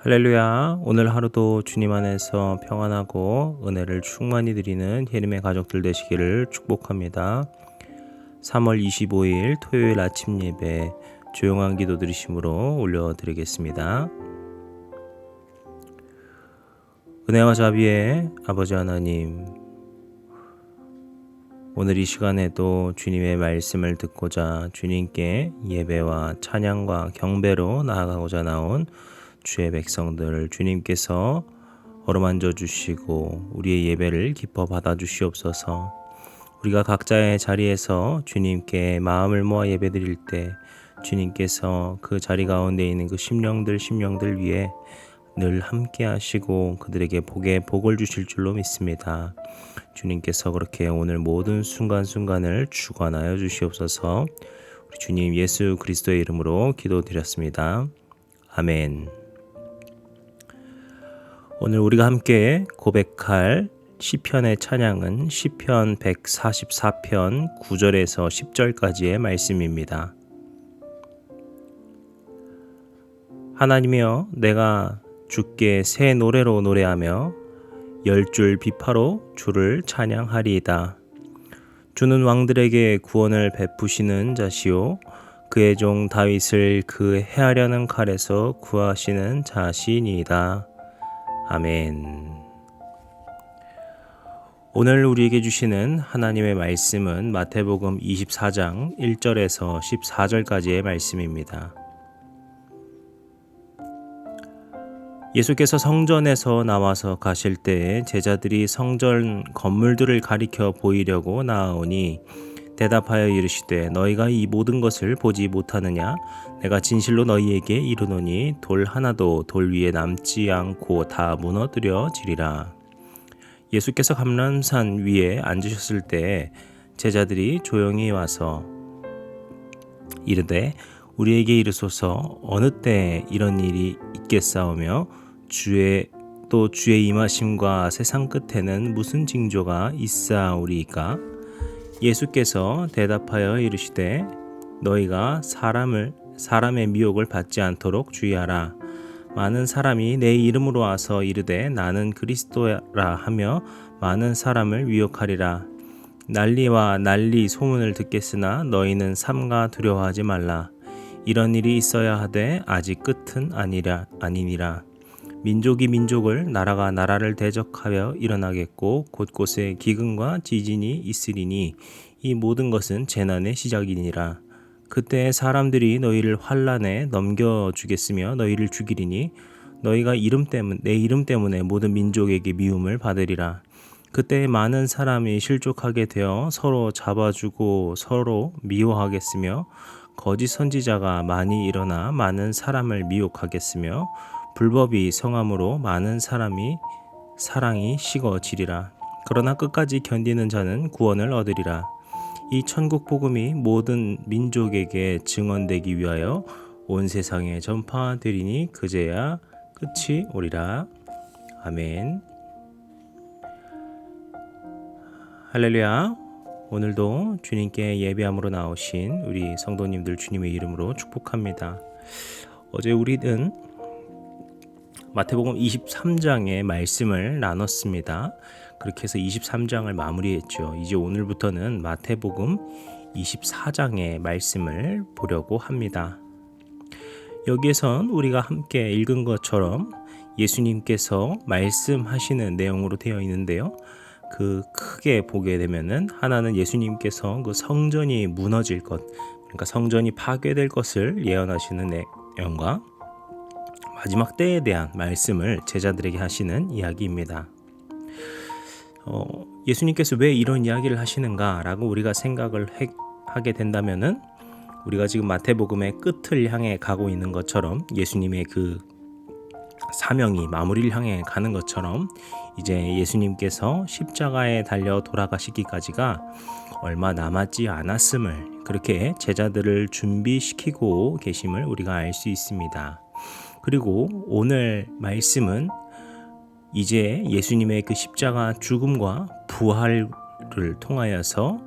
할렐루야. 오늘 하루도 주님 안에서 평안하고 은혜를 충만히 드리는 예림의 가족들 되시기를 축복합니다. 3월 25일 토요일 아침 예배 조용한 기도 드리심으로 올려드리겠습니다. 은혜와 자비의 아버지 하나님, 오늘 이 시간에도 주님의 말씀을 듣고자 주님께 예배와 찬양과 경배로 나아가고자 나온 주의 백성들 주님께서 어루만져 주시고 우리의 예배를 기뻐 받아 주시옵소서. 우리가 각자의 자리에서 주님께 마음을 모아 예배드릴 때 주님께서 그 자리 가운데 있는 그 심령들 위에 늘 함께 하시고 그들에게 복을 주실 줄로 믿습니다. 주님께서 그렇게 오늘 모든 순간순간을 주관하여 주시옵소서. 우리 주님 예수 그리스도의 이름으로 기도드렸습니다. 아멘. 오늘 우리가 함께 고백할 시편의 찬양은 시편 144편 9절에서 10절까지의 말씀입니다. 하나님이여, 내가 주께 새 노래로 노래하며 10줄 비파로 주를 찬양하리이다. 주는 왕들에게 구원을 베푸시는 자시요, 그의 종 다윗을 그 해하려는 칼에서 구하시는 자시니이다. 아멘. 오늘 우리에게 주시는 하나님의 말씀은 마태복음 24장 1절에서 14절까지의 말씀입니다. 예수께서 성전에서 나와서 가실 때에 제자들이 성전 건물들을 가리켜 보이려고 나아오니 대답하여 이르시되, 너희가 이 모든 것을 보지 못하느냐? 내가 진실로 너희에게 이르노니 돌 하나도 돌 위에 남지 않고 다 무너뜨려지리라. 예수께서 감람산 위에 앉으셨을 때 제자들이 조용히 와서 이르되, 우리에게 이르소서, 어느 때 이런 일이 있겠사오며 주의 임하심과 세상 끝에는 무슨 징조가 있사오리이까? 예수께서 대답하여 이르시되, 너희가 사람의 미혹을 받지 않도록 주의하라. 많은 사람이 내 이름으로 와서 이르되 나는 그리스도라 하며 많은 사람을 미혹하리라. 난리와 난리 소문을 듣겠으나 너희는 삼가 두려워하지 말라. 이런 일이 있어야 하되 아직 끝은 아니니라. 민족이 민족을, 나라가 나라를 대적하여 일어나겠고 곳곳에 기근과 지진이 있으리니 이 모든 것은 재난의 시작이니라. 그때 사람들이 너희를 환난에 넘겨주겠으며 너희를 죽이리니 너희가 내 이름 때문에 모든 민족에게 미움을 받으리라. 그때 많은 사람이 실족하게 되어 서로 잡아주고 서로 미워하겠으며 거짓 선지자가 많이 일어나 많은 사람을 미혹하겠으며 불법이 성함으로 많은 사랑이 식어지리라. 그러나 끝까지 견디는 자는 구원을 얻으리라. 이 천국 복음이 모든 민족에게 증언되기 위하여 온 세상에 전파되리니 그제야 끝이 오리라. 아멘. 할렐루야. 오늘도 주님께 예배함으로 나오신 우리 성도님들 주님의 이름으로 축복합니다. 어제 우리는 마태복음 23장의 말씀을 나눴습니다. 그렇게 해서 23장을 마무리했죠. 이제 오늘부터는 마태복음 24장의 말씀을 보려고 합니다. 여기에선 우리가 함께 읽은 것처럼 예수님께서 말씀하시는 내용으로 되어 있는데요. 그 크게 보게 되면은 하나는 예수님께서 그 성전이 무너질 것, 그러니까 성전이 파괴될 것을 예언하시는 내용과 마지막 때에 대한 말씀을 제자들에게 하시는 이야기입니다. 예수님께서 왜 이런 이야기를 하시는가라고 우리가 생각을 하게 된다면은 우리가 지금 마태복음의 끝을 향해 가고 있는 것처럼 예수님의 그 사명이 마무리를 향해 가는 것처럼 이제 예수님께서 십자가에 달려 돌아가시기까지가 얼마 남았지 않았음을, 그렇게 제자들을 준비시키고 계심을 우리가 알 수 있습니다. 그리고 오늘 말씀은 이제 예수님의 그 십자가 죽음과 부활을 통하여서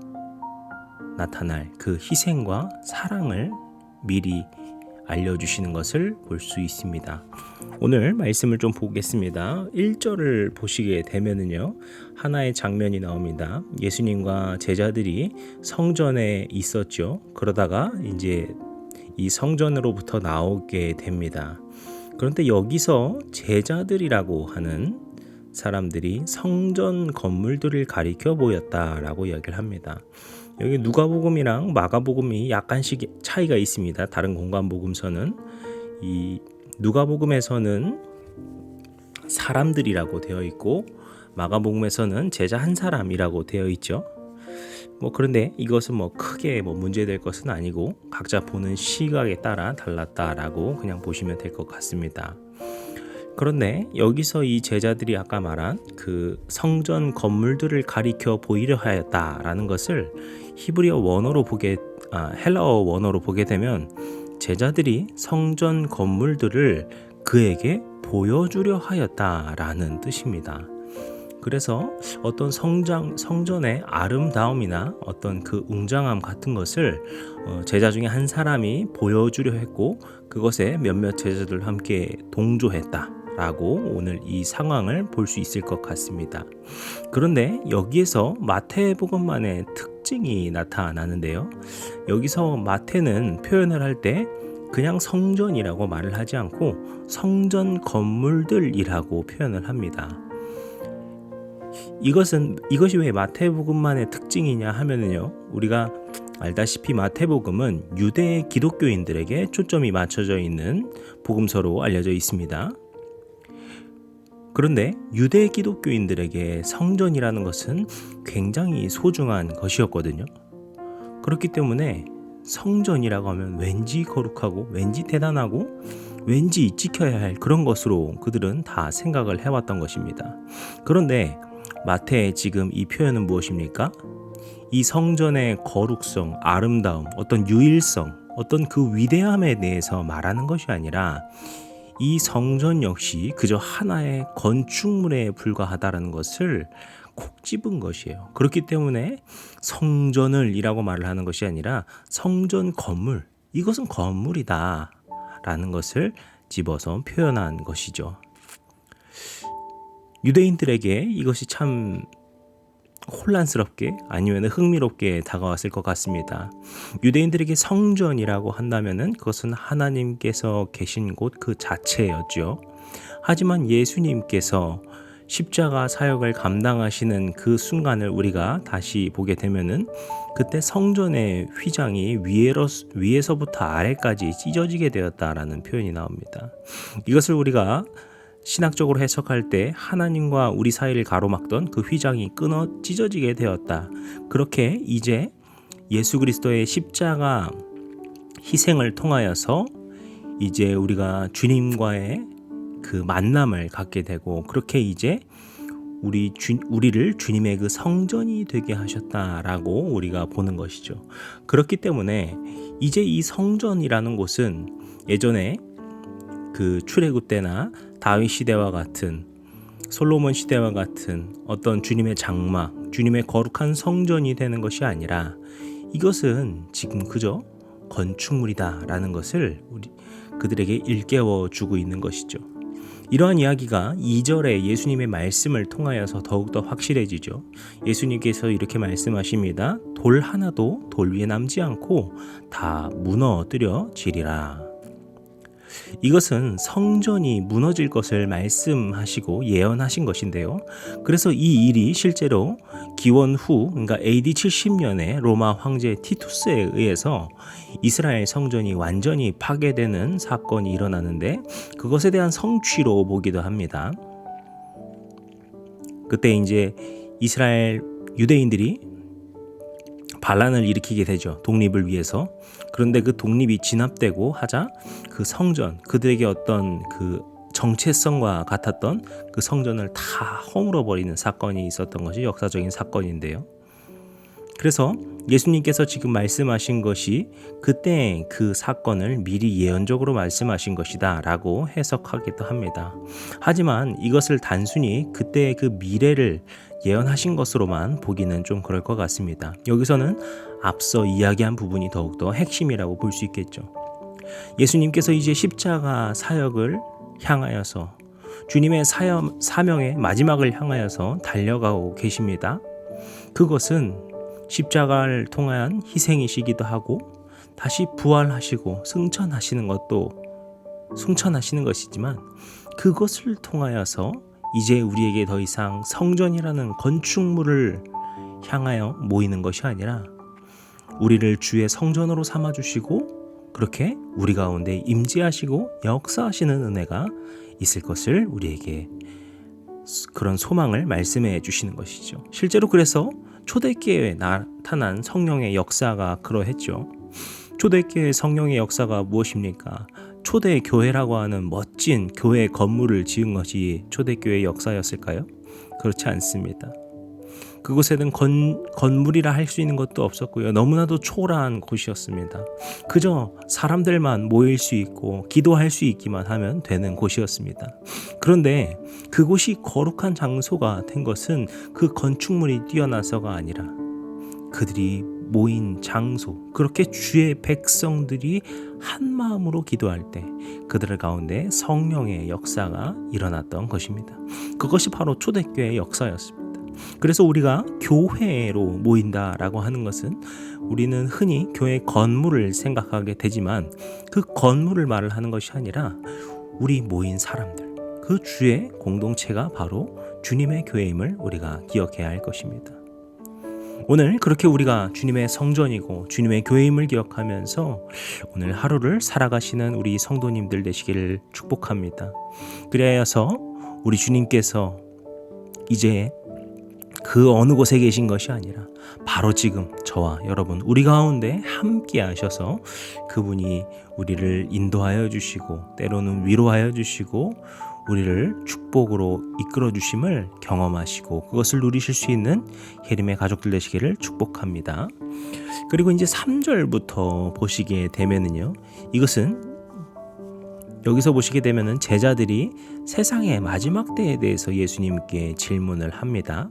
나타날 그 희생과 사랑을 미리 알려주시는 것을 볼 수 있습니다. 오늘 말씀을 좀 보겠습니다. 1절을 보시게 되면은요, 하나의 장면이 나옵니다. 예수님과 제자들이 성전에 있었죠. 그러다가 이제 이 성전으로부터 나오게 됩니다. 그런데 여기서 제자들이라고 하는 사람들이 성전 건물들을 가리켜 보였다라고 이야기를 합니다. 여기 누가복음이랑 마가복음이 약간씩 차이가 있습니다. 다른 공관복음서는 이 누가복음에서는 사람들이라고 되어 있고 마가복음에서는 제자 한 사람이라고 되어 있죠. 그런데 이것은 크게 문제될 것은 아니고 각자 보는 시각에 따라 달랐다라고 그냥 보시면 될 것 같습니다. 그런데 여기서 이 제자들이 아까 말한 그 성전 건물들을 가리켜 보이려 하였다라는 것을 히브리어 원어로 헬라어 원어로 보게 되면 제자들이 성전 건물들을 그에게 보여주려 하였다라는 뜻입니다. 그래서 어떤 성전의 아름다움이나 어떤 그 웅장함 같은 것을 제자 중에 한 사람이 보여주려 했고 그것에 몇몇 제자들 함께 동조했다라고 오늘 이 상황을 볼 수 있을 것 같습니다. 그런데 여기에서 마태복음만의 특징이 나타나는데요. 여기서 마태는 표현을 할 때 그냥 성전이라고 말을 하지 않고 성전 건물들이라고 표현을 합니다. 이것이 왜 마태복음만의 특징이냐 하면은요, 우리가 알다시피 마태복음은 유대 기독교인들에게 초점이 맞춰져 있는 복음서로 알려져 있습니다. 그런데 유대 기독교인들에게 성전이라는 것은 굉장히 소중한 것이었거든요. 그렇기 때문에 성전이라고 하면 왠지 거룩하고 왠지 대단하고 왠지 지켜야 할 그런 것으로 그들은 다 생각을 해왔던 것입니다. 그런데 마태의 지금 이 표현은 무엇입니까? 이 성전의 거룩성, 아름다움, 어떤 유일성, 어떤 그 위대함에 대해서 말하는 것이 아니라 이 성전 역시 그저 하나의 건축물에 불과하다는 것을 콕 집은 것이에요. 그렇기 때문에 성전을 이라고 말을 하는 것이 아니라 성전 건물, 이것은 건물이다 라는 것을 집어서 표현한 것이죠. 유대인들에게 이것이 참 혼란스럽게 아니면 흥미롭게 다가왔을 것 같습니다. 유대인들에게 성전이라고 한다면은 그것은 하나님께서 계신 곳 그 자체였죠. 하지만 예수님께서 십자가 사역을 감당하시는 그 순간을 우리가 다시 보게 되면은 그때 성전의 휘장이 위에서부터 아래까지 찢어지게 되었다라는 표현이 나옵니다. 이것을 우리가 신학적으로 해석할 때 하나님과 우리 사이를 가로막던 그 휘장이 찢어지게 되었다. 그렇게 이제 예수 그리스도의 십자가 희생을 통하여서 이제 우리가 주님과의 그 만남을 갖게 되고 그렇게 이제 우리를 주님의 그 성전이 되게 하셨다라고 우리가 보는 것이죠. 그렇기 때문에 이제 이 성전이라는 곳은 예전에 그 출애굽 때나 다윗 시대와 같은 솔로몬 시대와 같은 어떤 주님의 장막, 주님의 거룩한 성전이 되는 것이 아니라 이것은 지금 그저 건축물이다라는 것을 그들에게 일깨워 주고 있는 것이죠. 이러한 이야기가 2절에 예수님의 말씀을 통하여서 더욱더 확실해지죠. 예수님께서 이렇게 말씀하십니다. 돌 하나도 돌 위에 남지 않고 다 무너뜨려지리라. 이것은 성전이 무너질 것을 말씀하시고 예언하신 것인데요. 그래서 이 일이 실제로 기원 후, 그러니까 AD 70년에 로마 황제 티투스에 의해서 이스라엘 성전이 완전히 파괴되는 사건이 일어나는데 그것에 대한 성취로 보기도 합니다. 그때 이제 이스라엘 유대인들이 반란을 일으키게 되죠. 독립을 위해서. 그런데 그 독립이 진압되고 하자 그 성전, 그들에게 어떤 그 정체성과 같았던 그 성전을 다 허물어 버리는 사건이 있었던 것이 역사적인 사건인데요. 그래서 예수님께서 지금 말씀하신 것이 그때 그 사건을 미리 예언적으로 말씀하신 것이다 라고 해석하기도 합니다. 하지만 이것을 단순히 그때의 그 미래를 예언하신 것으로만 보기는 좀 그럴 것 같습니다. 여기서는 앞서 이야기한 부분이 더욱더 핵심이라고 볼 수 있겠죠. 예수님께서 이제 십자가 사역을 향하여서 주님의 사명의 마지막을 향하여서 달려가고 계십니다. 그것은 십자가를 통한 희생이시기도 하고 다시 부활하시고 승천하시는 것이지만 그것을 통하여서 이제 우리에게 더 이상 성전이라는 건축물을 향하여 모이는 것이 아니라 우리를 주의 성전으로 삼아주시고 그렇게 우리 가운데 임재하시고 역사하시는 은혜가 있을 것을 우리에게 그런 소망을 말씀해 주시는 것이죠. 실제로 그래서 초대교회에 나타난 성령의 역사가 그러했죠. 초대교회 성령의 역사가 무엇입니까? 초대교회라고 하는 멋진 교회 건물을 지은 것이 초대교회의 역사였을까요? 그렇지 않습니다. 그곳에는 건물이라 할 수 있는 것도 없었고요. 너무나도 초라한 곳이었습니다. 그저 사람들만 모일 수 있고 기도할 수 있기만 하면 되는 곳이었습니다. 그런데 그곳이 거룩한 장소가 된 것은 그 건축물이 뛰어나서가 아니라 그들이 모인 장소, 그렇게 주의 백성들이 한 마음으로 기도할 때 그들 가운데 성령의 역사가 일어났던 것입니다. 그것이 바로 초대교회의 역사였습니다. 그래서 우리가 교회로 모인다라고 하는 것은 우리는 흔히 교회 건물을 생각하게 되지만 그 건물을 말을 하는 것이 아니라 우리 모인 사람들, 그 주의 공동체가 바로 주님의 교회임을 우리가 기억해야 할 것입니다. 오늘 그렇게 우리가 주님의 성전이고 주님의 교회임을 기억하면서 오늘 하루를 살아가시는 우리 성도님들 되시기를 축복합니다. 그리하여서 우리 주님께서 이제 그 어느 곳에 계신 것이 아니라 바로 지금 저와 여러분 우리 가운데 함께 하셔서 그분이 우리를 인도하여 주시고 때로는 위로하여 주시고 우리를 축복으로 이끌어 주심을 경험하시고 그것을 누리실 수 있는 혜림의 가족들 되시기를 축복합니다. 그리고 이제 3절부터 보시게 되면은요, 이것은 여기서 보시게 되면은 제자들이 세상의 마지막 때에 대해서 예수님께 질문을 합니다.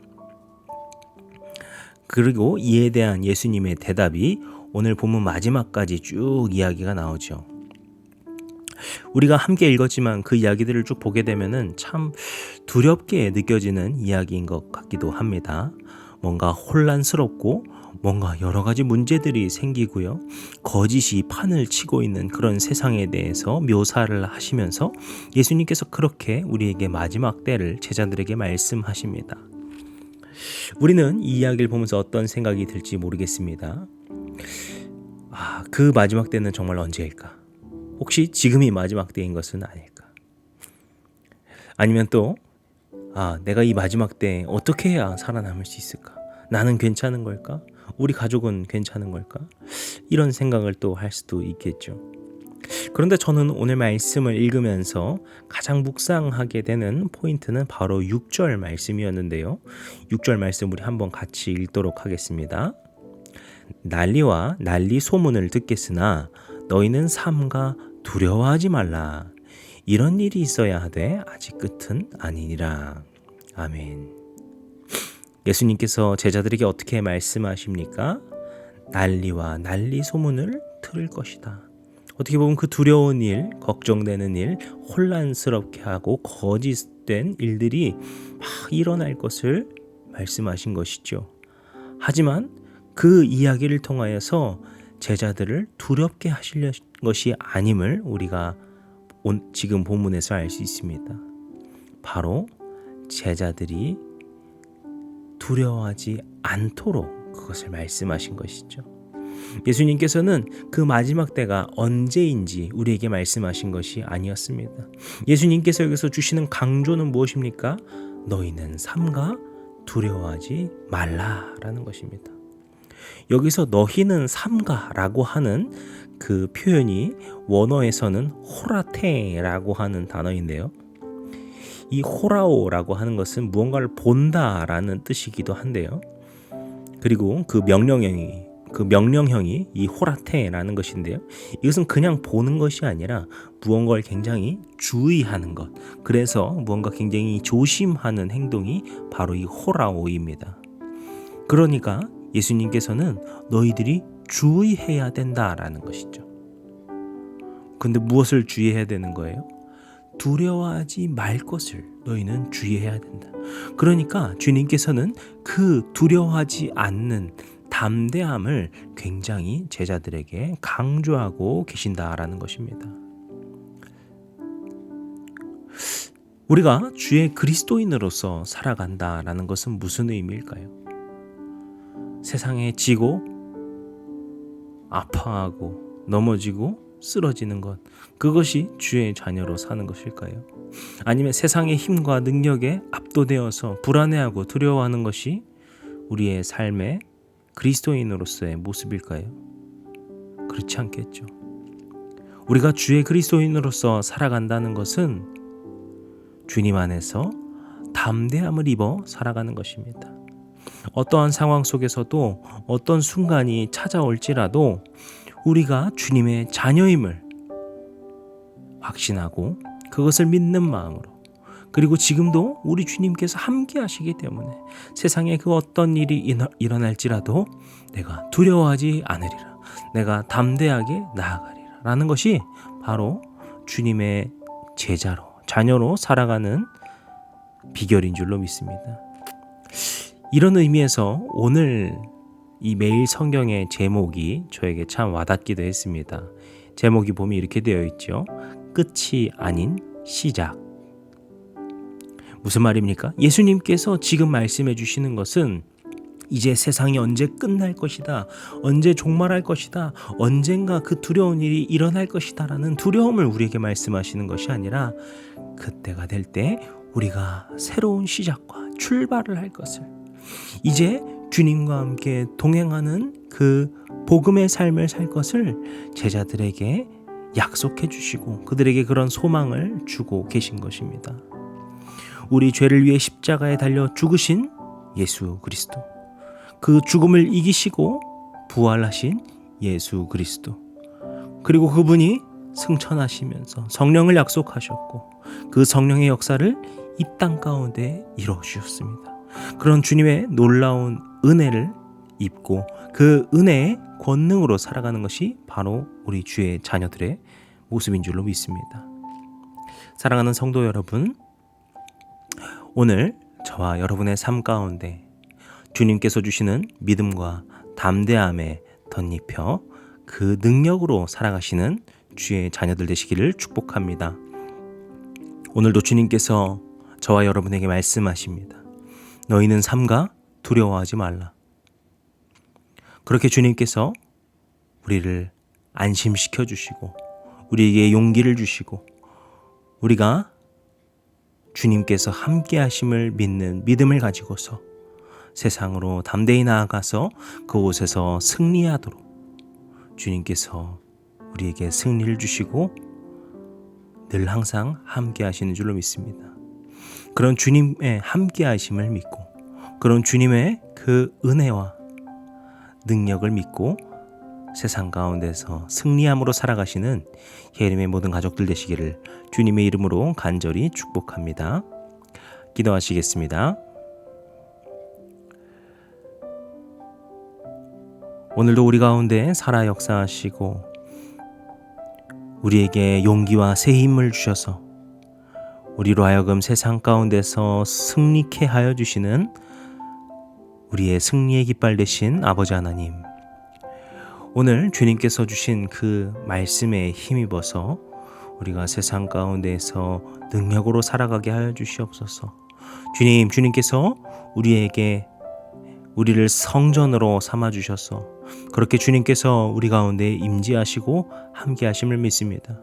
그리고 이에 대한 예수님의 대답이 오늘 본문 마지막까지 쭉 이야기가 나오죠. 우리가 함께 읽었지만 그 이야기들을 쭉 보게 되면은 참 두렵게 느껴지는 이야기인 것 같기도 합니다. 뭔가 혼란스럽고 뭔가 여러 가지 문제들이 생기고요. 거짓이 판을 치고 있는 그런 세상에 대해서 묘사를 하시면서 예수님께서 그렇게 우리에게 마지막 때를 제자들에게 말씀하십니다. 우리는 이 이야기를 보면서 어떤 생각이 들지 모르겠습니다. 그 마지막 때는 정말 언제일까? 혹시 지금이 마지막 때인 것은 아닐까? 아니면 또 내가 이 마지막 때 어떻게 해야 살아남을 수 있을까? 나는 괜찮은 걸까? 우리 가족은 괜찮은 걸까? 이런 생각을 또 할 수도 있겠죠. 그런데 저는 오늘 말씀을 읽으면서 가장 묵상하게 되는 포인트는 바로 6절 말씀이었는데요. 6절 말씀 우리 한번 같이 읽도록 하겠습니다. 난리와 난리 소문을 듣겠으나 너희는 삼가 두려워하지 말라. 이런 일이 있어야 하되 아직 끝은 아니니라. 아멘. 예수님께서 제자들에게 어떻게 말씀하십니까? 난리와 난리 소문을 들을 것이다. 어떻게 보면 그 두려운 일, 걱정되는 일, 혼란스럽게 하고 거짓된 일들이 막 일어날 것을 말씀하신 것이죠. 하지만 그 이야기를 통하여서 제자들을 두렵게 하실 것이 아님을 우리가 지금 본문에서 알 수 있습니다. 바로 제자들이 두려워하지 않도록 그것을 말씀하신 것이죠. 예수님께서는 그 마지막 때가 언제인지 우리에게 말씀하신 것이 아니었습니다. 예수님께서 여기서 주시는 강조는 무엇입니까? 너희는 삼가 두려워하지 말라라는 것입니다. 여기서 너희는 삼가라고 하는 그 표현이 원어에서는 호라테라고 하는 단어인데요. 이 호라오라고 하는 것은 무언가를 본다라는 뜻이기도 한데요. 그리고 그 명령형이 이 호라테라는 것인데요. 이것은 그냥 보는 것이 아니라 무언가를 굉장히 주의하는 것. 그래서 무언가 굉장히 조심하는 행동이 바로 이 호라오입니다. 그러니까 예수님께서는 너희들이 주의해야 된다라는 것이죠. 근데 무엇을 주의해야 되는 거예요? 두려워하지 말 것을 너희는 주의해야 된다. 그러니까 주님께서는 그 두려워하지 않는 담대함을 굉장히 제자들에게 강조하고 계신다라는 것입니다. 우리가 주의 그리스도인으로서 살아간다라는 것은 무슨 의미일까요? 세상에 지고 아파하고 넘어지고 쓰러지는 것, 그것이 주의 자녀로 사는 것일까요? 아니면 세상의 힘과 능력에 압도되어서 불안해하고 두려워하는 것이 우리의 삶의 그리스도인으로서의 모습일까요? 그렇지 않겠죠. 우리가 주의 그리스도인으로서 살아간다는 것은 주님 안에서 담대함을 입어 살아가는 것입니다. 어떠한 상황 속에서도 어떤 순간이 찾아올지라도 우리가 주님의 자녀임을 확신하고 그것을 믿는 마음으로, 그리고 지금도 우리 주님께서 함께 하시기 때문에 세상에 그 어떤 일이 일어날지라도 내가 두려워하지 않으리라, 내가 담대하게 나아가리라 라는 것이 바로 주님의 제자로, 자녀로 살아가는 비결인 줄로 믿습니다. 이런 의미에서 오늘 이 매일 성경의 제목이 저에게 참 와닿기도 했습니다. 제목이 보면 이렇게 되어 있죠. 끝이 아닌 시작. 무슨 말입니까? 예수님께서 지금 말씀해 주시는 것은 이제 세상이 언제 끝날 것이다, 언제 종말할 것이다, 언젠가 그 두려운 일이 일어날 것이다 라는 두려움을 우리에게 말씀하시는 것이 아니라 그때가 될 때 우리가 새로운 시작과 출발을 할 것을, 이제 주님과 함께 동행하는 그 복음의 삶을 살 것을 제자들에게 약속해 주시고 그들에게 그런 소망을 주고 계신 것입니다. 우리 죄를 위해 십자가에 달려 죽으신 예수 그리스도, 그 죽음을 이기시고 부활하신 예수 그리스도, 그리고 그분이 승천하시면서 성령을 약속하셨고 그 성령의 역사를 이 땅 가운데 이루어 주셨습니다. 그런 주님의 놀라운 은혜를 입고 그 은혜의 권능으로 살아가는 것이 바로 우리 주의 자녀들의 모습인 줄로 믿습니다. 사랑하는 성도 여러분, 오늘 저와 여러분의 삶 가운데 주님께서 주시는 믿음과 담대함에 덧입혀 그 능력으로 살아가시는 주의 자녀들 되시기를 축복합니다. 오늘도 주님께서 저와 여러분에게 말씀하십니다. 너희는 삼가 두려워하지 말라. 그렇게 주님께서 우리를 안심시켜 주시고 우리에게 용기를 주시고 우리가 주님께서 함께 하심을 믿는 믿음을 가지고서 세상으로 담대히 나아가서 그곳에서 승리하도록 주님께서 우리에게 승리를 주시고 늘 항상 함께 하시는 줄로 믿습니다. 그런 주님의 함께 하심을 믿고 그런 주님의 그 은혜와 능력을 믿고 세상 가운데서 승리함으로 살아가시는 예림의 모든 가족들 되시기를 주님의 이름으로 간절히 축복합니다. 기도하시겠습니다. 오늘도 우리 가운데 살아 역사하시고 우리에게 용기와 새 힘을 주셔서 우리로 하여금 세상 가운데서 승리케 하여 주시는 우리의 승리의 깃발 되신 아버지 하나님, 오늘 주님께서 주신 그 말씀에 힘입어서 우리가 세상 가운데에서 능력으로 살아가게 하여 주시옵소서. 주님께서 우리를 성전으로 삼아 주셔서 그렇게 주님께서 우리 가운데 임재하시고 함께 하심을 믿습니다.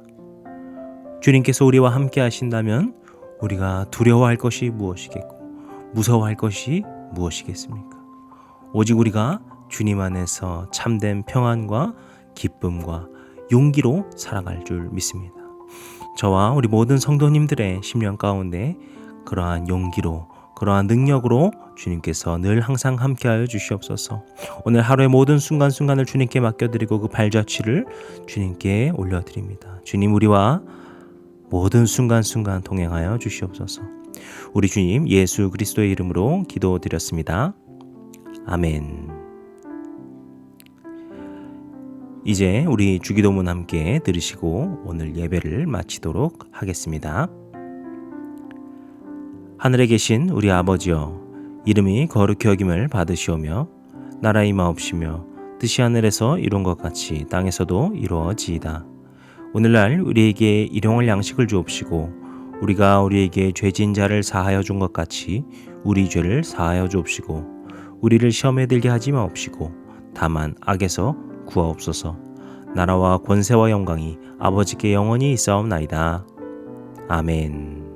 주님께서 우리와 함께 하신다면 우리가 두려워할 것이 무엇이겠고 무서워할 것이 무엇이겠습니까? 오직 우리가 주님 안에서 참된 평안과 기쁨과 용기로 살아갈 줄 믿습니다. 저와 우리 모든 성도님들의 심령 가운데 그러한 용기로 그러한 능력으로 주님께서 늘 항상 함께하여 주시옵소서. 오늘 하루의 모든 순간순간을 주님께 맡겨드리고 그 발자취를 주님께 올려드립니다. 주님, 우리와 모든 순간순간 동행하여 주시옵소서. 우리 주님 예수 그리스도의 이름으로 기도드렸습니다. 아멘. 이제 우리 주기도문 함께 들으시고 오늘 예배를 마치도록 하겠습니다. 하늘에 계신 우리 아버지여, 이름이 거룩히 여김을 받으시오며 나라의 임하옵시며 뜻이 하늘에서 이룬 것 같이 땅에서도 이루어지이다. 오늘날 우리에게 일용할 양식을 주옵시고 우리가 우리에게 죄진 자를 사하여 준 것 같이 우리 죄를 사하여 주옵시고 우리를 시험에 들게 하지 마옵시고 다만 악에서 구하옵소서. 나라와 권세와 영광이 아버지께 영원히 있사옵나이다. 아멘.